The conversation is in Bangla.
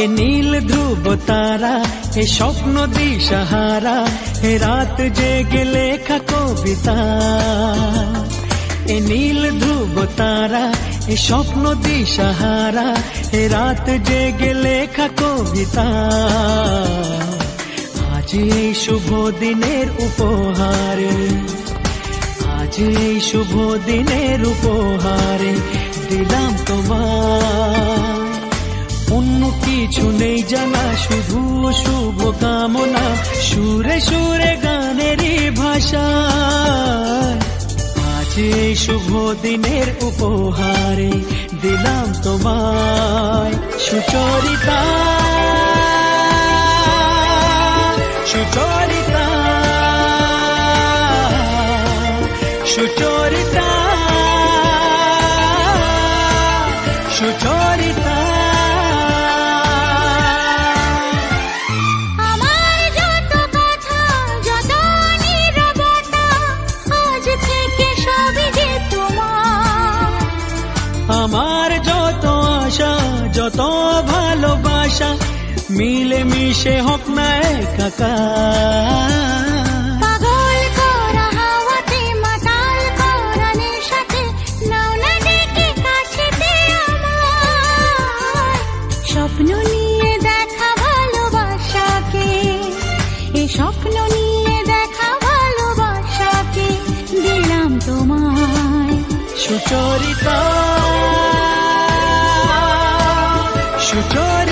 এ নীল ধ্রুব তারা, এ স্বপ্ন দিশাহারা, এ রাত জেগে লেখা কবিতা। এ নীল ধ্রুব তারা, এ স্বপ্ন দিশাহারা, এ রাত জেগে লেখা কবিতা। আজ এই শুভ দিনের উপহারে, আজ এই শুভ দিনের উপহারে দিলাম তোমায় অন্য কিছু নেই জানা, শুধু শুভ কামনা, সুরে সুরে গানেরই ভাষা। আজ এই শুভ দিনের উপহারে দিলাম তোমায় সুচরিতা, সুচরিতা, সুচরিতা, সুচরিতা। আমার যত কথা, যত নীরবতা, আজ থেকে সবই যে তোমার। আমার যত আশা, যত ভালোবাসা, মিলে মিশে হোক না একাকার। পাগল করা হাওয়াতে, মাতাল করা নেশাতে, নাও না ডেকে কাছেতে আমার। স্বপ্ন নিয়ে দেখা ভালোবাসাকে, এ স্বপ্ন নিয়ে দেখা ভালোবাসাকে দিলাম তোমায় সুচরিতা, সুচরিতা।